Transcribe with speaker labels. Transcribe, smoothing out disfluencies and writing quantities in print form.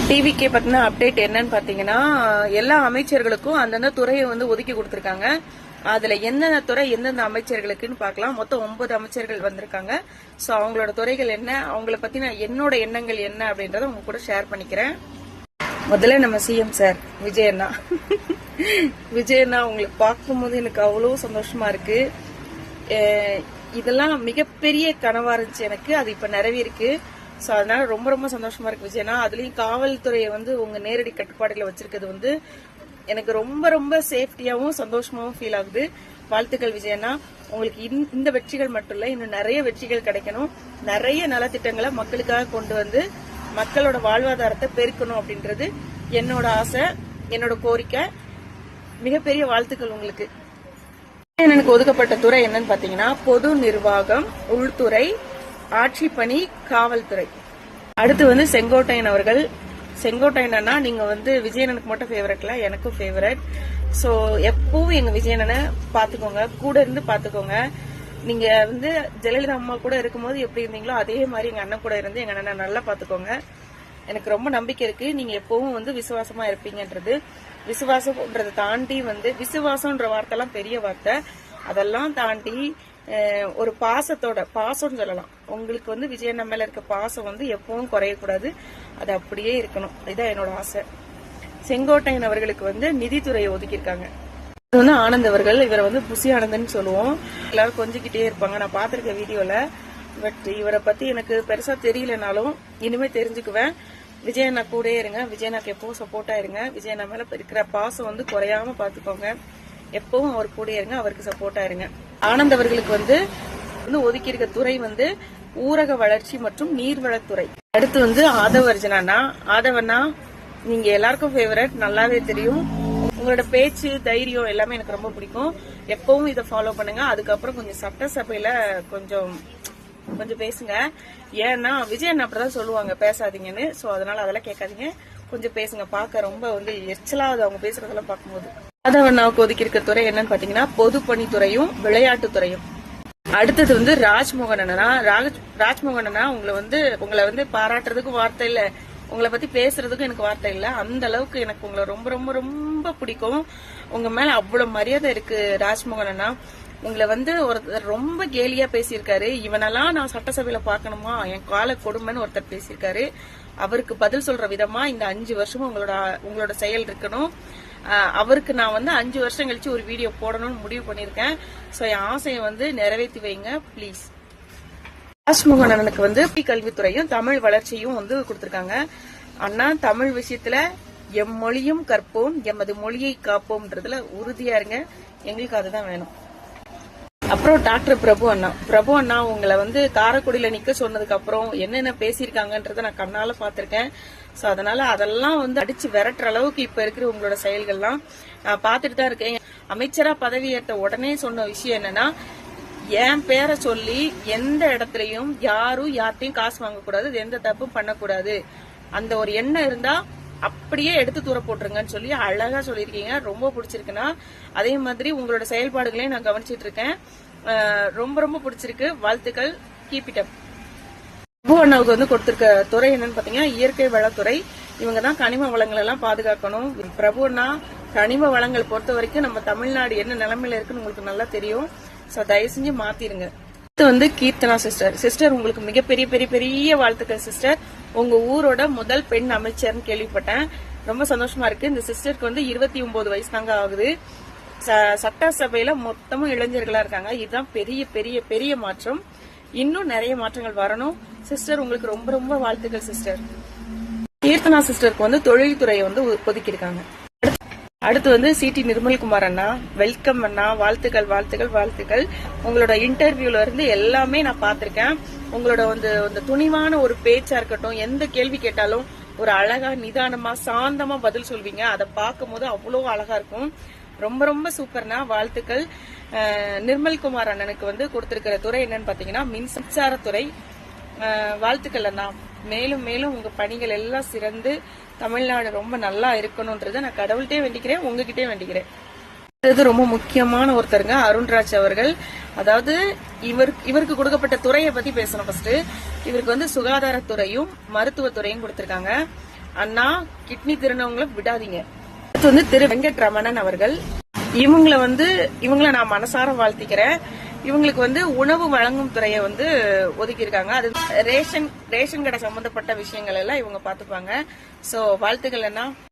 Speaker 1: டிவிக்கே பத்தின அப்டேட் என்னன்னு பாத்தீங்கன்னா, எல்லா அமைச்சர்களுக்கும் அந்தந்த துறையை வந்து ஒதுக்கி கொடுத்திருக்காங்க. அதுல எந்தெந்த துறை எந்தெந்த அமைச்சர்களுக்குன்னு பார்க்கலாம். மொத்தம் 9 அமைச்சர்கள் வந்திருக்காங்க. சோ அவங்களோட துறைகள் என்ன, அவங்கள பத்தின என்னோட எண்ணங்கள் என்ன அப்படின்றத உங்க கூட ஷேர் பண்ணிக்கிறேன். முதல்ல நம்ம சிஎம் சார் விஜயண்ணா. விஜயண்ணா உங்களை பார்க்கும்போது எனக்கு அவ்வளவு சந்தோஷமா இருக்கு. இதெல்லாம் மிகப்பெரிய கனவா இருந்துச்சு எனக்கு, அது இப்ப நிறைவேறிருக்கு. சோ அதனால ரொம்ப ரொம்ப சந்தோஷமா இருக்கு விஜயண்ணா. அதுலயும் காவல்துறையை வந்து உங்க நேரடி கட்டுப்பாடுல வச்சிருக்கிறது வந்து எனக்கு ரொம்ப ரொம்ப சேஃப்டியாவும் சந்தோஷமாவும் ஃபீல் ஆகுது. வாழ்த்துக்கள் விஜயண்ணா. உங்களுக்கு இந்த வெற்றிகள் மட்டும் இல்ல, இன்னும் நிறைய வெற்றிகள் கிடைக்கணும். நிறைய நலத்திட்டங்களை மக்களுக்காக கொண்டு வந்து மக்களோட வாழ்வாதாரத்தை பெருக்கணும் அப்படின்றது என்னோட ஆசை, என்னோட கோரிக்கை. மிகப்பெரிய வாழ்த்துக்கள் உங்களுக்கு. எனக்கு ஒதுக்கப்பட்ட துறை என்னன்னு பாத்தீங்கன்னா, பொது நிர்வாகம், உள்துறை, ஆட்சி பணி, காவல்துறை. அடுத்து வந்து செங்கோட்டையன் அவர்கள். செங்கோட்டையனா நீங்க வந்து விஜயனனுக்கு மட்டும் ஃபேவரட்ல, எனக்கும் ஃபேவரட். சோ எப்பவும் எங்க விஜயனனை பாத்துக்கோங்க, கூட இருந்து பாத்துக்கோங்க. நீங்க வந்து ஜெயலலிதா அம்மா கூட இருக்கும்போது எப்படி இருந்தீங்களோ அதே மாதிரி எங்க அண்ணன் கூட இருந்து எங்க அண்ணனை நல்லா பாத்துக்கோங்க. எனக்கு ரொம்ப நம்பிக்கை இருக்கு, நீங்க எப்பவும் வந்து விசுவாசமா இருப்பீங்கன்றது. விசுவாசம்ன்றதை தாண்டி வந்து, விசுவாசம்ன்ற வார்த்தை எல்லாம் பெரிய வார்த்தை, அதெல்லாம் தாண்டி ஒரு பாசம்னு சொல்லலாம். உங்களுக்கு வந்து விஜயண்ணா மேல இருக்க பாசம் வந்து எப்பவும் குறையக்கூடாது, அது அப்படியே இருக்கணும். இதுதான் என்னோட ஆசை. செங்கோட்டையன் அவர்களுக்கு வந்து நிதித்துறையை ஒதுக்கியிருக்காங்க. இது வந்து ஆனந்த் அவர்கள், இவரை வந்து புசி ஆனந்தன் சொல்லுவோம். எல்லாரும் கொஞ்சிக்கிட்டே இருப்பாங்க, நான் பாத்திருக்க வீடியோல. பட் இவரை பத்தி எனக்கு பெருசா தெரியலனாலும் இனிமே தெரிஞ்சுக்குவேன். விஜயண்ணா கூட இருங்க, விஜயண்ணாக்கு எப்பவும் சப்போர்ட்டா இருங்க. விஜயண்ணா மேல இருக்கிற பாசம் வந்து குறையாம பாத்துக்கோங்க. எப்பவும் அவர் கூட இருங்க, அவருக்கு சப்போர்ட்டா இருங்க. ஆனந்த் அவர்களுக்கு வந்து ஒதுக்கி இருக்க துறை வந்து ஊரக வளர்ச்சி மற்றும் நீர்வளத்துறை. அடுத்து வந்து ஆதவர்ஜனா. ஆதவண்ணா நீங்க எல்லாருக்கும் ஃபேவரட், நல்லாவே தெரியும். உங்களோட பேச்சு, தைரியம் எல்லாமே எனக்கு ரொம்ப பிடிக்கும். எப்பவும் இதை ஃபாலோ பண்ணுங்க. அதுக்கப்புறம் கொஞ்சம் சட்டசபையில கொஞ்சம் பேசுங்க. ஏன்னா விஜயன் அப்படிதான் சொல்லுவாங்க, பேசாதீங்கன்னு. சோ அதனால அதெல்லாம் கேட்காதீங்க, கொஞ்சம் பேசுங்க. பார்க்க ரொம்ப வந்து எரிச்சலாவது அவங்க பேசுறதெல்லாம் பார்க்கும்போது. ஆதவண்ணாவுக்கு ஒதுக்கி இருக்க துறை என்னன்னு பாத்தீங்கன்னா, பொதுப்பணித்துறையும் விளையாட்டுத்துறையும். அடுத்தது வந்து ராஜ்மோகன் அண்ணா. ராஜ்மோகன் அண்ணா உங்களை வந்து பாராட்டுறதுக்கும் வார்த்தை இல்ல, உங்களை பத்தி பேசுறதுக்கும் எனக்கு வார்த்தை இல்ல. அந்த அளவுக்கு எனக்கு உங்களை ரொம்ப ரொம்ப ரொம்ப பிடிக்கும். உங்க மேல அவ்வளவு மரியாதை இருக்கு ராஜ்மோகன் அண்ணா. உங்களை வந்து ஒருத்தர் ரொம்ப கேலியா பேசியிருக்காரு. இவனெல்லாம் நான் சட்டசபையில பாக்கணுமா, என் கால கொடுமைன்னு ஒருத்தர் பேசியிருக்காரு. அவருக்கு பதில் சொல்ற விதமா இந்த 5 வருஷமும் உங்களோட செயல் இருக்கணும். அவருக்கு நான் வந்து 5 வருஷம் கழிச்சு ஒரு வீடியோ போடணும்னு முடிவு பண்ணிருக்கேன். சோ என் ஆசையை வந்து நிறைவேற்றி வைங்க ப்ளீஸ். ராஜ்மோகன் அண்ணனுக்கு வந்து கல்வித்துறையும் தமிழ் வளர்ச்சியும் வந்து கொடுத்திருக்காங்க. அண்ணா தமிழ் விஷயத்துல எம்மொழியும் கற்போம், எமது மொழியை காப்போம்ன்றதுல உறுதியா இருங்க, எங்களுக்கு அதுதான் வேணும். அப்புறம் டாக்டர் பிரபு அண்ணா உங்களை வந்து காரைக்குடியில நிக்க சொன்னதுக்கு அப்புறம் என்னென்ன பேசியிருக்காங்கன்றத நான் கண்ணால பாத்திருக்கேன். சோ அதனால அதெல்லாம் வந்து அடிச்சு விரட்டுற அளவுக்கு இப்ப இருக்கிற உங்களோட செயல்கள்லாம் நான் பாத்துட்டு தான் இருக்கேன். அமைச்சரா பதவியேற்ற உடனே சொன்ன விஷயம் என்னன்னா, என் பேரை சொல்லி எந்த இடத்துலயும் யார்ட்டையும் காசு வாங்கக்கூடாது, எந்த தப்பும் பண்ணக்கூடாது, அந்த ஒரு எண்ணம் இருந்தா அப்படியே எடுத்து தூர போட்டுருங்கன்னு சொல்லி அழகா சொல்லியிருக்கீங்க. ரொம்ப பிடிச்சிருக்குன்னா. அதே மாதிரி உங்களோட செயல்பாடுகளையும் நான் கவனிச்சிட்டு இருக்கேன், ரொம்ப ரொம்ப பிடிச்சிருக்கு. வாழ்த்துக்கள், கீப் இட் அப். பிரபு அண்ணாவுக்கு வந்து கொடுத்திருக்க துறை என்னன்னு பாத்தீங்கன்னா, இயற்கை வளத்துறை. இவங்க தான் கனிம வளங்கள் எல்லாம் பாதுகாக்கணும். பிரபு அண்ணா கனிம வளங்கள் பொறுத்த வரைக்கும் நம்ம தமிழ்நாடு என்ன நிலைமையில இருக்குன்னு உங்களுக்கு நல்லா தெரியும். சோ தயவு செஞ்சு மாத்திருங்க. அடுத்து வந்து கீர்த்தனா சிஸ்டர் உங்களுக்கு மிகப்பெரிய பெரிய பெரிய வாழ்த்துக்கள் சிஸ்டர். உங்க ஊரோட முதல் பெண் அமைச்சர்னு கேள்விப்பட்டேன், ரொம்ப சந்தோஷமா இருக்கு. இந்த சிஸ்டருக்கு வந்து 29 வயசு தாங்க ஆகுது. சட்டசபையில மொத்தமும் இளைஞர்களா இருக்காங்க. இதுதான் பெரிய பெரிய பெரிய மாற்றம். இன்னும் நிறைய மாற்றங்கள் வரணும் சிஸ்டர். உங்களுக்கு ரொம்ப ரொம்ப வாழ்த்துக்கள் சிஸ்டர். கீர்த்தனா சிஸ்டருக்கு வந்து தொழில்துறையை வந்து ஒதுக்கியிருக்காங்க. அடுத்து வந்து சிடி நிர்மல்குமார் அண்ணா, வெல்கம் அண்ணா, வாழ்த்துக்கள் வாழ்த்துக்கள் வாழ்த்துக்கள். உங்களோட இன்டர்வியூல இருந்து எல்லாமே நான் பாத்திருக்கேன். உங்களோட வந்து துணிவான ஒரு பேச்சா இருக்கட்டும், எந்த கேள்வி கேட்டாலும் ஒரு அழகா நிதானமா சாந்தமா பதில் சொல்வீங்க. அதை பார்க்கும் போது அவ்வளவு அழகா இருக்கும். ரொம்ப ரொம்ப சூப்பர்னா, வாழ்த்துக்கள். நிர்மல்குமார் அண்ணனுக்கு வந்து கொடுத்திருக்கிற துறை என்னன்னு பாத்தீங்கன்னா, மின்சாரத்துறை. வாழ்த்துக்கள் அண்ணா. மேலும் மேலும் உங்க பணிகள் எல்லாம் சிறந்து தமிழ்நாடு ரொம்ப நல்லா இருக்கணும்ன்றத நான் கடவுள்கிட்டே வேண்டிக்கிறேன், உங்ககிட்டே வேண்டிக்கிறேன். இது ரொம்ப முக்கியமான ஒருத்தருங்க அருண்ராஜ் அவர்கள். அதாவது இவருக்கு கொடுக்கப்பட்ட துறையை பத்தி பேசணும். ஃபர்ஸ்ட் இவருக்கு வந்து சுகாதாரத்துறையும் மருத்துவத்துறையும் கொடுத்திருக்காங்க. அண்ணா கிட்னி திருநவங்களை விடாதீங்க. அடுத்து வந்து திரு வெங்கட்ரமணன் அவர்கள், இவங்கள நான் மனசார வாழ்த்திக்கிறேன். இவங்களுக்கு வந்து உணவு வழங்கும் துறையை வந்து ஒதுக்கி இருக்காங்க. அது ரேஷன் கடை சம்பந்தப்பட்ட விஷயங்கள் எல்லாம் இவங்க பாத்துப்பாங்க. சோ வாழ்த்துக்கள் அண்ணா.